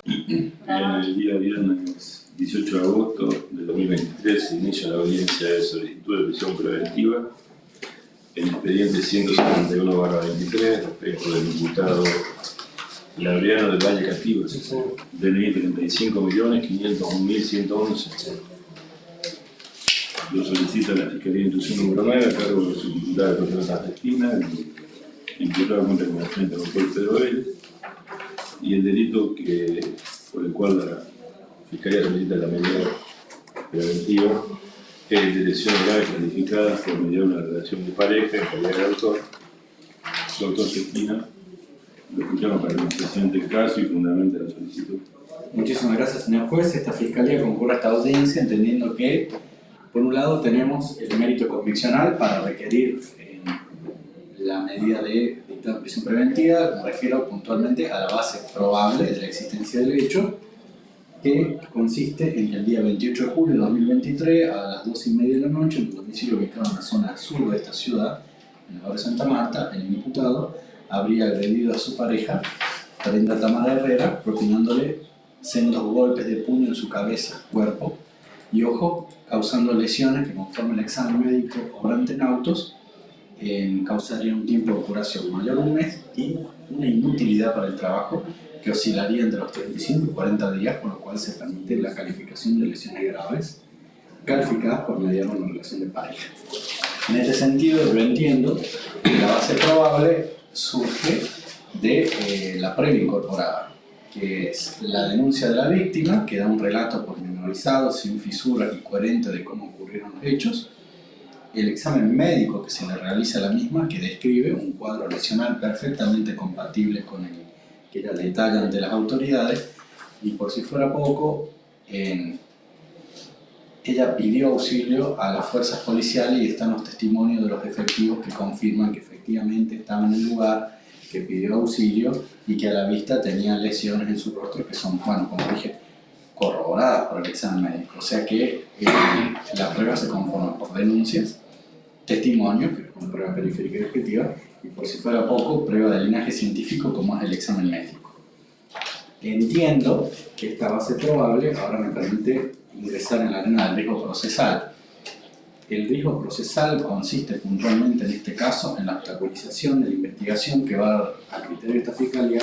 El día viernes 18 de agosto de 2023 se inicia la audiencia de solicitud de prisión preventiva en expediente 171/23 respecto del imputado Laureano del Valle Castillo, DNI 35.501.111. Lo solicita la Fiscalía de Instrucción número 9 a cargo de su titular de Rosa Argentina, imputado contra el agente doctor Pedro Vélez, y el delito por el cual la Fiscalía solicita la medida preventiva es el de lesiones graves calificadas por mediar una relación de pareja en calidad de autor. Doctor Cestina, lo escuchamos para la administración del caso y fundamenta la solicitud. Muchísimas gracias, señor juez. Esta Fiscalía concurre a esta audiencia entendiendo que, por un lado, tenemos el mérito conviccional para requerir la medida de dictar prisión preventiva. Me refiero puntualmente a la base probable de la existencia del hecho, que consiste en que el día 28 de julio de 2023, a las 2:30 de la noche, en un domicilio ubicado en la zona sur de esta ciudad, en el barrio Santa Marta, el imputado habría agredido a su pareja, Brenda Tamara Herrera, propinándole sendos golpes de puño en su cabeza, cuerpo y ojo, causando lesiones que, conforme el examen médico obrante en autos, causaría un tiempo de curación mayor a un mes y una inutilidad para el trabajo que oscilaría entre los 35 y 40 días, por lo cual se permite la calificación de lesiones graves calificadas por mediar una relación de pareja. En este sentido, yo entiendo que la base probable surge de la previa incorporada, que es la denuncia de la víctima, que da un relato pormenorizado, sin fisuras y coherente de cómo ocurrieron los hechos, el examen médico que se le realiza a la misma, que describe un cuadro lesional perfectamente compatible con el que ella detalla ante las autoridades, y por si fuera poco, ella pidió auxilio a las fuerzas policiales y están los testimonios de los efectivos que confirman que efectivamente estaba en el lugar, que pidió auxilio y que a la vista tenía lesiones en su rostro que son, bueno, como dije, corroboradas por el examen médico. O sea que la prueba se conforma por denuncias, testimonios, que es una prueba periférica y objetiva, y por si fuera poco, prueba de linaje científico como es el examen médico. Entiendo que esta base probable ahora me permite ingresar en la arena del riesgo procesal. El riesgo procesal consiste puntualmente en este caso en la obstaculización de la investigación que va a criterio de esta Fiscalía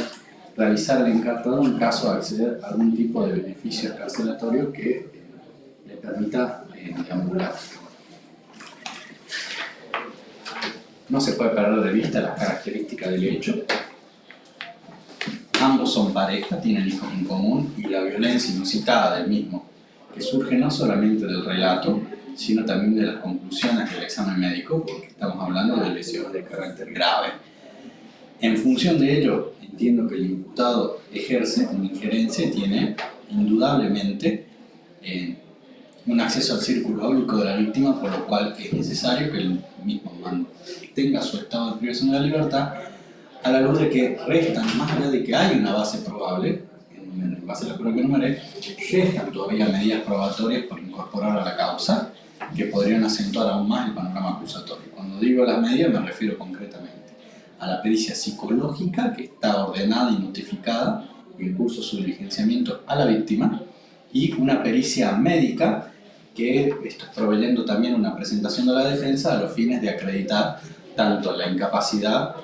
realizar el encartado en caso de acceder a algún tipo de beneficio carcelatorio que le permita deambular. No se puede perder de vista las características del hecho. Ambos son pareja, tienen hijos en común y la violencia inusitada del mismo, que surge no solamente del relato, sino también de las conclusiones del examen médico, porque estamos hablando de lesiones de carácter grave. En función de ello, entiendo que el imputado ejerce una injerencia y tiene indudablemente un acceso al círculo áurico de la víctima, por lo cual es necesario que el mismo tenga su estado de privación de la libertad, a la luz de que restan, más allá de que hay una base probable, en base a la prueba que enumeré, restan todavía medidas probatorias por incorporar a la causa que podrían acentuar aún más el panorama acusatorio. Cuando digo las medidas me refiero concretamente a la pericia psicológica, que está ordenada y notificada en curso su diligenciamiento a la víctima, y una pericia médica que está proveyendo también una presentación de la defensa a los fines de acreditar tanto la incapacidad,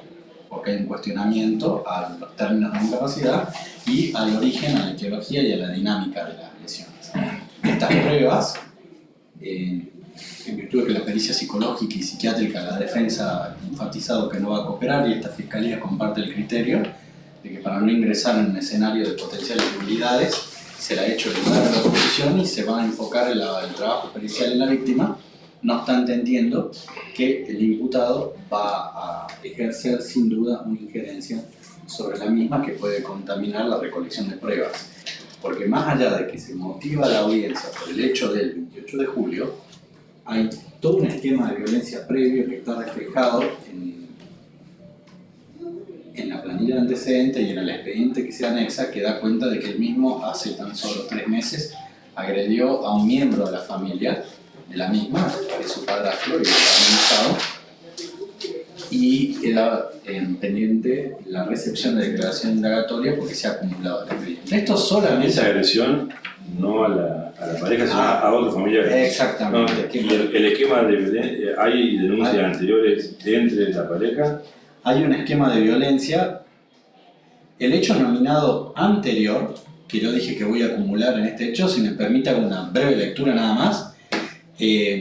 porque hay un cuestionamiento a los términos de la incapacidad, y al origen, a la etiología y a la dinámica de las lesiones. Estas pruebas, en virtud de que la pericia psicológica y psiquiátrica, la defensa ha enfatizado que no va a cooperar, y esta Fiscalía comparte el criterio de que para no ingresar en un escenario de potenciales debilidades, se le ha hecho el lugar de la oposición y se va a enfocar el trabajo pericial en la víctima. No obstante, entiendo que el imputado va a ejercer sin duda una injerencia sobre la misma que puede contaminar la recolección de pruebas. Porque más allá de que se motiva la audiencia por el hecho del 28 de julio, hay todo un esquema de violencia previo que está reflejado en la planilla de antecedentes y en el expediente que se anexa, que da cuenta de que el mismo hace tan solo 3 meses agredió a un miembro de la familia de la misma, que es su padrastro, y lo ha amenazado, y queda pendiente la recepción de declaración indagatoria porque se ha acumulado el expediente. Esto solamente... Esa agresión no a la pareja, sino a otros familiares. Exactamente. No, y el esquema de violencia, ¿hay denuncias anteriores entre la pareja? Hay un esquema de violencia. El hecho nominado anterior, que yo dije que voy a acumular en este hecho, si me permite hago una breve lectura nada más,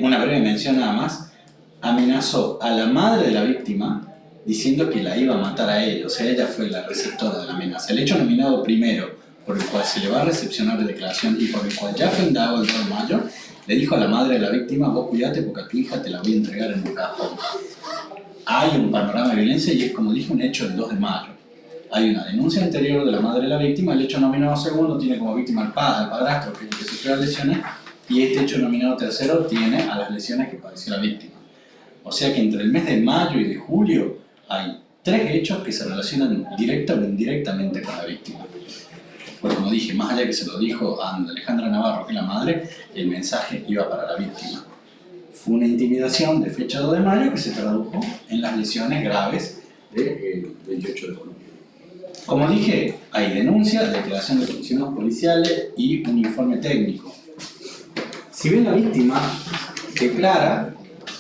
una breve mención nada más, amenazó a la madre de la víctima diciendo que la iba a matar a ella, o sea, ella fue la receptora de la amenaza. El hecho nominado primero, por el cual se le va a recepcionar de declaración y por el cual ya fue indagado el 2 de mayo, le dijo a la madre de la víctima: vos cuidate porque a tu hija te la voy a entregar en un cajón. Hay un panorama de violencia y es, como dije, un hecho del 2 de mayo. Hay una denuncia anterior de la madre de la víctima, el hecho nominado segundo tiene como víctima al padrastro, que es el que sufrió las lesiones, y este hecho nominado tercero tiene a las lesiones que padeció la víctima. O sea que entre el mes de mayo y de julio hay 3 hechos que se relacionan directa o indirectamente con la víctima. Pues como dije, más allá de que se lo dijo a Alejandra Navarro, que es la madre, el mensaje iba para la víctima. Fue una intimidación de fecha 2 de mayo que se tradujo en las lesiones graves del 28 de julio. Como dije, hay denuncia, declaración de funciones policiales y un informe técnico. Si bien la víctima declara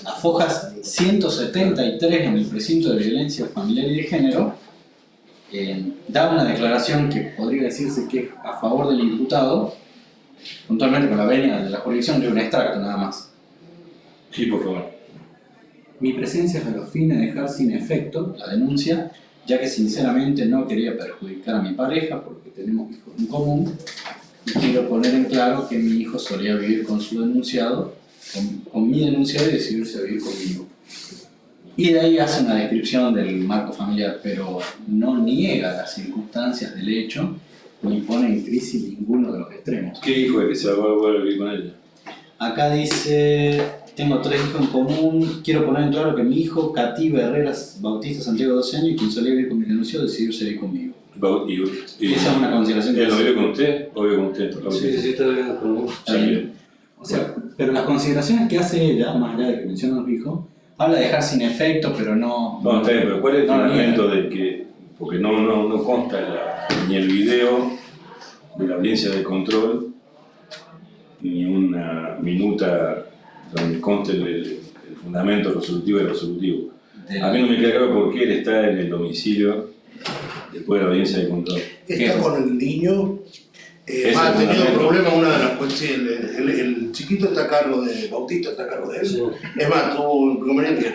a fojas 173 en el precinto de violencia familiar y de género, da una declaración que podría decirse que es a favor del imputado, puntualmente con la venia de la jurisdicción, de un extracto nada más. Sí, por favor. Mi presencia es a los fines de dejar sin efecto la denuncia, ya que sinceramente no quería perjudicar a mi pareja porque tenemos hijos en común, y quiero poner en claro que mi hijo solía vivir con su denunciado, con mi denunciado, y decidirse a vivir conmigo. Y de ahí hace una descripción del marco familiar, pero no niega las circunstancias del hecho ni pone en crisis ninguno de los extremos. ¿Qué hijo es que se va a vivir con ella? Acá dice: tengo 3 hijos en común, quiero poner en claro que mi hijo, Cativa Herreras Bautista Santiago, 12 años, y quien solía vivir con mi denunciado, decidirse vivir conmigo. Y esa es una consideración que... ¿Él lo vive con usted o vive con usted? Sí, está viviendo con vos. Está bien. O sea, pero las consideraciones que hace ella, más allá de que menciona a los hijos, habla de dejar sin efecto, pero no... No, está bien, pero ¿cuál es el no, fundamento de que, porque no consta ni el video de la audiencia de control, ni una minuta donde conste el fundamento resolutivo y resolutivo? A mí no me queda claro por qué él está en el domicilio después de la audiencia de control. Está con el niño. Ha tenido problemas, una de las cuestiones. El chiquito está a cargo de. Bautista está a cargo de él. Sí. Es más, tuvo un inconveniente.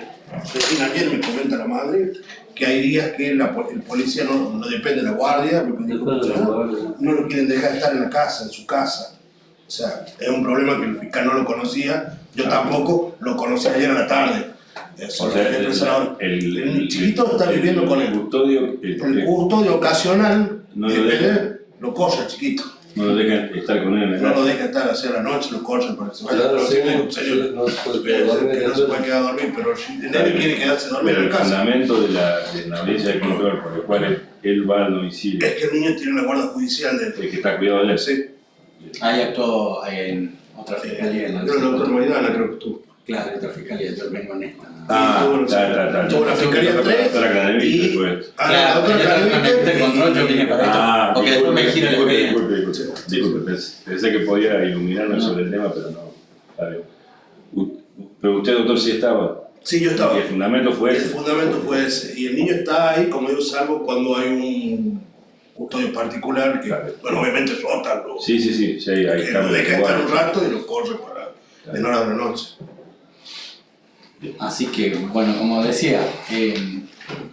Recién ayer me comenta la madre que hay días que el policía no depende de la guardia, porque no lo quieren dejar estar en la casa, en su casa. O sea, es un problema que el fiscal no lo conocía, yo tampoco lo conocí ayer a la tarde. O sea, el chiquito está viviendo con él. El custodio ocasional, no lo deja. lo corre al chiquito. No lo dejan estar con él en la No casa. lo deja estar hacia la noche, lo corre para que se vaya. Claro, sí, Un señor no se puede que dormir. no se puede quedar a dormir, pero el nene quiere quedarse a dormir Pero en el casa. fundamento de la audiencia de control por el cual él va al domicilio, Es que el niño tiene una guardia judicial de el que está cuidado de él. Sí. Ahí actuó en otra fiscalía. Era el doctor Maidana, creo que tú. Claro, en otra fiscalía, yo vengo en esta. Tuvo la fiscalía 3 y... Claro, de control yo vine para esto, porque después me gira el expediente. Disculpe, pensé que podía iluminarme sobre el tema, pero no. Está bien. Pero usted, doctor, sí estaba. Sí, yo estaba. Y el fundamento fue El ese. fundamento fue ese. Y el niño está ahí, como digo, salvo cuando hay un custodio particular que, Claro. bueno, obviamente sótano. Sí, ahí Que está. lo deja estar un rato y lo corre en hora de la noche. Así que, bueno, como decía,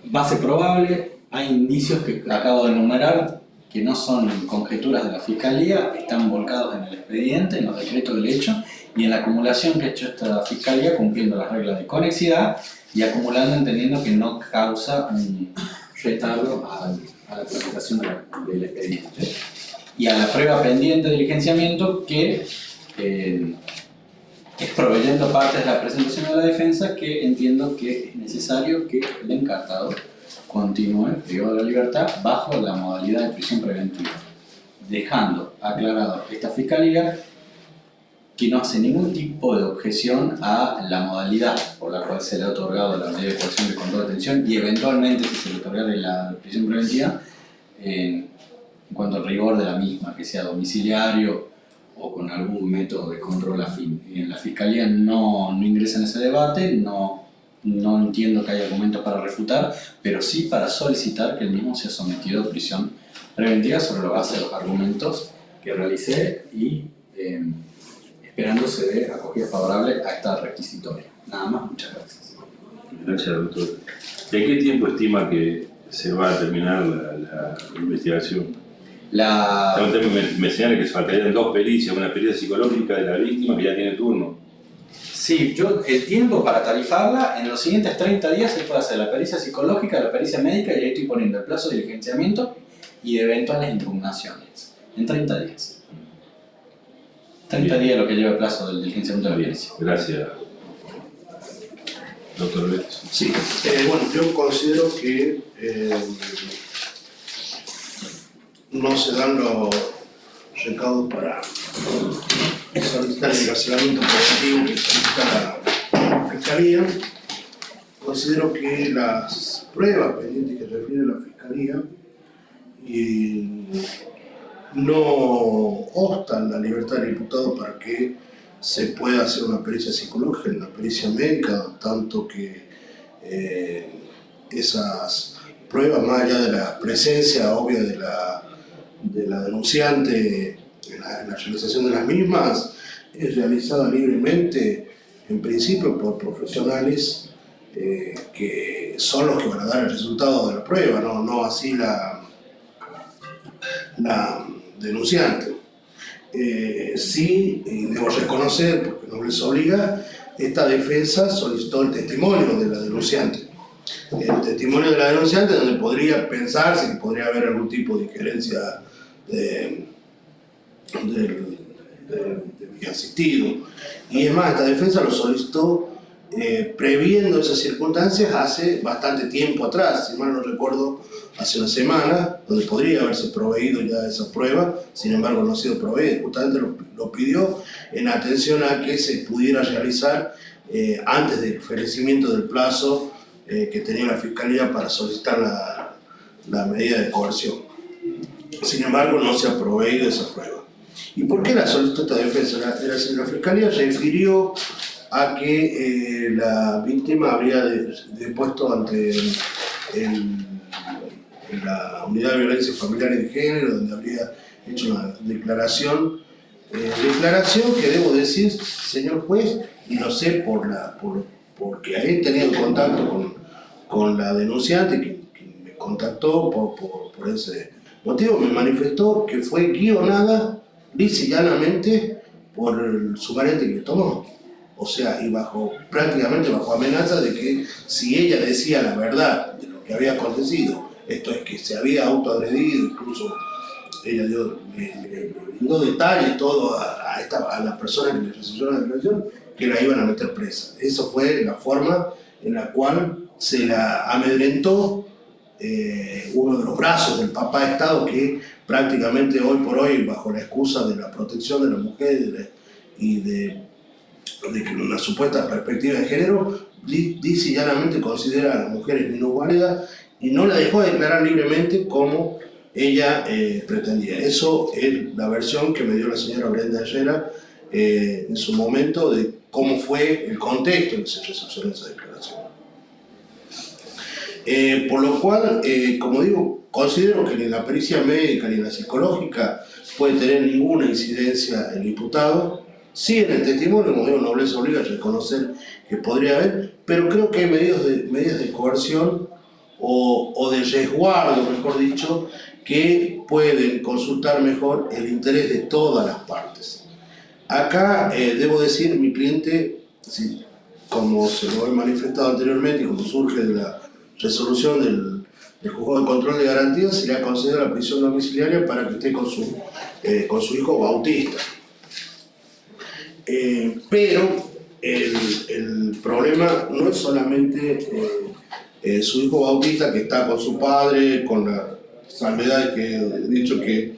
base probable, hay indicios que acabo de enumerar que no son conjeturas de la Fiscalía, están volcados en el expediente, en los decretos del hecho y en la acumulación que ha hecho esta Fiscalía cumpliendo las reglas de conexidad y acumulando entendiendo que no causa un retardo a la presentación del expediente. Y a la prueba pendiente de diligenciamiento que es proveyendo partes de la presentación de la defensa que entiendo que es necesario que el encartado continúe privado de la libertad bajo la modalidad de prisión preventiva, dejando aclarado esta Fiscalía que no hace ningún tipo de objeción a la modalidad por la cual se le ha otorgado la medida de coerción de control de detención y eventualmente si se le otorgara la prisión preventiva en cuanto al rigor de la misma, que sea domiciliario o con algún método de control afín. En la Fiscalía no ingresa en ese debate, no entiendo que haya argumentos para refutar, pero sí para solicitar que el mismo sea sometido a prisión preventiva sobre la base de los argumentos que realicé y esperando se dé acogida favorable a esta requisitoria. Nada más, muchas gracias. Gracias, doctor. ¿De qué tiempo estima que se va a terminar la investigación? Me señala que se faltarían 2 pericias, una pericia psicológica de la víctima que ya tiene turno. Sí, el tiempo para tarifarla, en los siguientes 30 días se puede hacer la pericia psicológica, la pericia médica y ahí estoy poniendo el plazo de diligenciamiento y de eventuales impugnaciones. En 30 días. 30 días lo que lleva el plazo del diligenciamiento de la pericia. Gracias, doctor Betos. Sí, bueno, yo considero que no se dan los recaudos para solicitar el encarcelamiento preventivo que solicita la Fiscalía. Considero que las pruebas pendientes que refiere la Fiscalía no obstan la libertad del imputado para que se pueda hacer una pericia psicológica, una pericia médica, tanto que esas pruebas, más allá de la presencia obvia de la denunciante en la realización de las mismas, es realizada libremente, en principio por profesionales que son los que van a dar el resultado de la prueba, no así la denunciante. Sí, y debo reconocer, porque no les obliga, esta defensa solicitó el testimonio de la denunciante. El testimonio de la denunciante, donde podría pensarse que podría haber algún tipo de injerencia de mi asistido. Y es más, esta defensa lo solicitó previendo esas circunstancias hace bastante tiempo atrás, si mal no recuerdo, hace una semana, donde podría haberse proveído ya esa prueba, sin embargo no ha sido proveída, justamente lo pidió en atención a que se pudiera realizar antes del ofrecimiento del plazo que tenía la Fiscalía para solicitar la medida de coerción. Sin embargo, no se ha proveído esa prueba. ¿Y por qué la solicitó esta defensa? La Fiscalía refirió a que la víctima habría depuesto ante la Unidad de Violencia Familiar y de Género, donde habría hecho una declaración que debo decir, señor juez, y lo sé porque he tenido contacto con la denunciante que me contactó por ese motivo, me manifestó que fue guionada lisa y llanamente por el sumarente que le tomó. O sea, y prácticamente bajo amenaza de que si ella decía la verdad de lo que había acontecido, esto es que se había autoagredido, incluso ella le brindó detalles todo a la persona que le recibió la declaración, que la iban a meter presa. Esa fue la forma en la cual se la amedrentó uno de los brazos del papá de Estado, que prácticamente hoy por hoy, bajo la excusa de la protección de la mujer y de una supuesta perspectiva de género, dice y llanamente considera a las mujeres minusválidas y no la dejó declarar libremente como ella pretendía. Eso es la versión que me dio la señora Brenda Herrera en su momento de cómo fue el contexto en que se recepcionó esa declaración. Por lo cual, como digo, considero que ni la pericia médica ni la psicológica puede tener ninguna incidencia el imputado. Sí, en el testimonio, como digo, no les obliga a reconocer que podría haber, pero creo que hay medidas de coerción o de resguardo, mejor dicho, que pueden consultar mejor el interés de todas las partes. Acá debo decir, mi cliente, sí, como se lo he manifestado anteriormente y como surge de la resolución del Juzgado de Control de Garantías, se le ha concedido la prisión domiciliaria para que esté con su hijo Bautista. Pero el problema no es solamente su hijo Bautista, que está con su padre, con la salvedad que he dicho que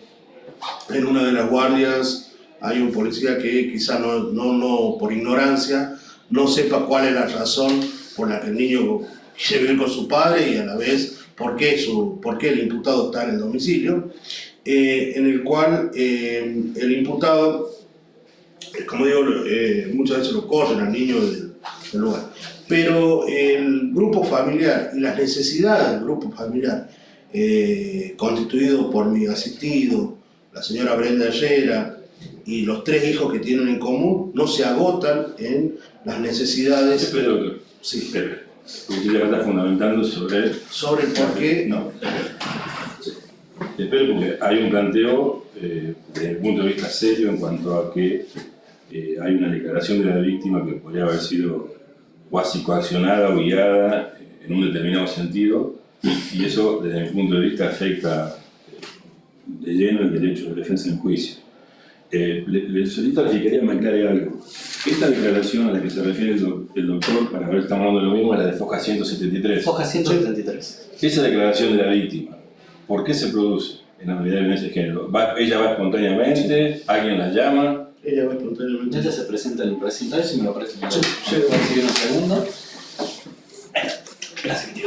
en una de las guardias hay un policía que quizá no por ignorancia no sepa cuál es la razón por la que el niño quiere vivir con su padre y a la vez por qué el imputado está en el domicilio, en el cual el imputado, como digo, muchas veces lo corren al niño del lugar. Pero el grupo familiar y las necesidades del grupo familiar, constituido por mi asistido, la señora Brenda Herrera y los 3 hijos que tienen en común, no se agotan en las necesidades. Espera, doctor. Sí. Espera. Usted ya está fundamentando sobre el por qué. No, espera, porque hay un planteo desde el punto de vista serio en cuanto a que hay una declaración de la víctima que podría haber sido cuasi coaccionada o guiada en un determinado sentido, y eso desde mi punto de vista afecta de lleno el derecho de defensa en juicio. Le solicito a la Fiscalía me aclare algo. Esta declaración a la que se refiere el doctor, para ver si estamos hablando de lo mismo, es la de Foja 173. Foja 173. Esa declaración de la víctima, ¿por qué se produce en la unidad de violencia de género? ¿Ella va espontáneamente? ¿Alguien la llama? Ella va espontáneamente. Ella se presenta en el precintal, si me lo parece. Sí. Voy a seguir un segundo. Gracias, tío.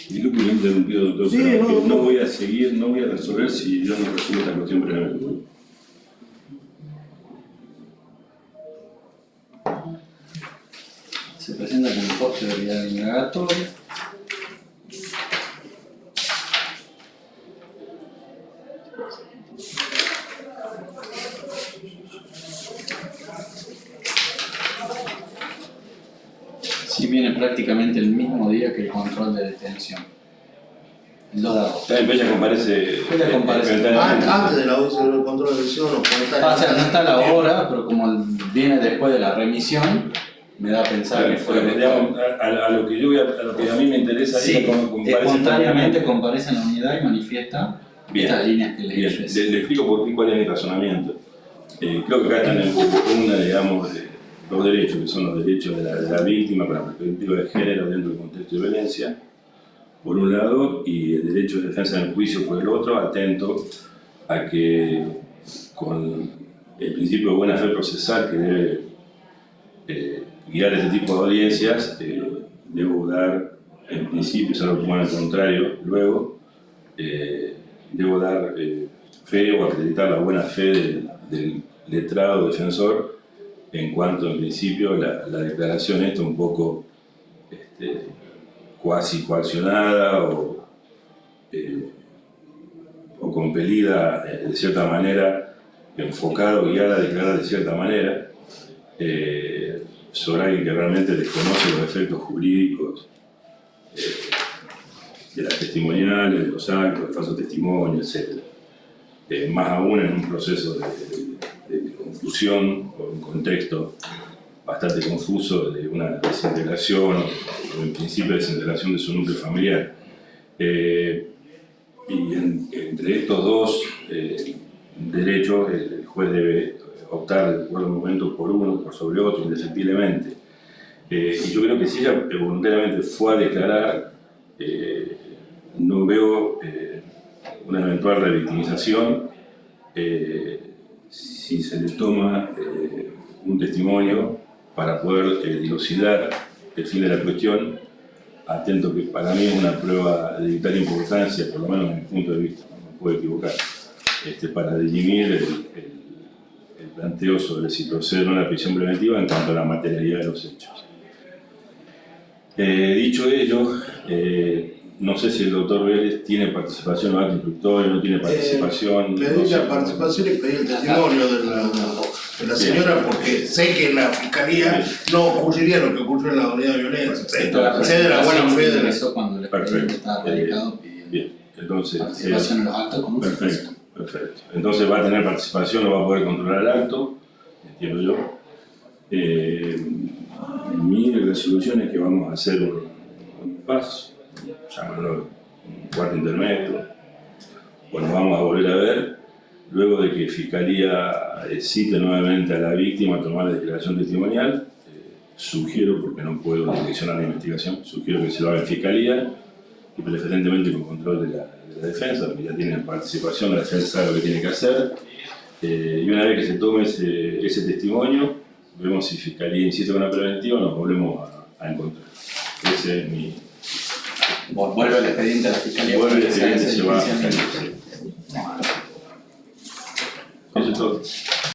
Disculpe que he interrumpido, doctor, Sí, pero no, que no voy a seguir, no voy a resolver si yo no resuelvo esta cuestión brevemente. Se presenta con un poste de realidad indagatoria. Sí, viene prácticamente el mismo día que el control de detención. El 2 de agosto. Ella comparece. Ella comparece. Antes de la audiencia de control de decisión, o O sea, no está la hora, pero como viene después de la remisión, me da a pensar que fue. Digamos, a lo que a mí me interesa, Sí, ella comparece espontáneamente comparece en la unidad y manifiesta bien, estas líneas que le bien. dije. Le explico cuál es mi razonamiento. Creo que acá están en una, digamos, los derechos, que son los derechos de la víctima con la perspectiva de género dentro del contexto de violencia, por un lado, y el derecho de defensa del juicio por el otro, atento a que con el principio de buena fe procesal que debe guiar este tipo de audiencias, debo dar, en principio, salvo como al contrario, luego, debo dar fe o acreditar la buena fe del letrado defensor en cuanto, en principio, la declaración esta un poco cuasi coaccionada o compelida de cierta manera, enfocada o guiada a declarar de cierta manera, sobre alguien que realmente desconoce los efectos jurídicos de las testimoniales, de los actos, de falso testimonio, etc. Más aún en un proceso de confusión o un contexto bastante confuso de una desintegración o en principio desintegración de su núcleo familiar. Y entre estos dos derechos el juez debe optar de acuerdo al momento por uno, por sobre otro, indefectiblemente. Y yo creo que si ella voluntariamente fue a declarar, no veo una eventual revictimización si se le toma un testimonio para poder dilucidar el fin de la cuestión, atento que para mí es una prueba de vital importancia, por lo menos desde mi punto de vista, no me puedo equivocar, para dirimir el planteo sobre si procede o no la prisión preventiva en cuanto a la materialidad de los hechos. Dicho ello, no sé si el doctor Vélez tiene participación en el acto instructorio, no tiene participación. Pedí la participación y pedí el testimonio de la señora, porque sé que en la fiscalía no ocurriría lo que ocurrió en la unidad de violencia. Sé de la buena fe de la. Cuando el expediente estaba radicado pidiendo bien, entonces. participación en los actos con un perfecto, perfecto. Entonces va a tener participación, no va a poder controlar el acto, entiendo yo. Mi resolución es que vamos a hacer un paso, llamarlo un cuarto intermedio, o nos vamos a volver a ver luego de que Fiscalía cite nuevamente a la víctima a tomar la declaración testimonial, sugiero, porque no puedo direccionar la investigación, sugiero que se lo haga en Fiscalía y preferentemente con control de la defensa, porque ya tienen participación, la defensa sabe lo que tiene que hacer. Y una vez que se tome ese testimonio, vemos si Fiscalía insiste con la preventiva o nos volvemos a encontrar. Ese es mi... Vuelve el expediente a la Fiscalía. Vuelve el para que se haga expediente, esa se va a diligencia. Fiscalía. Eso es todo.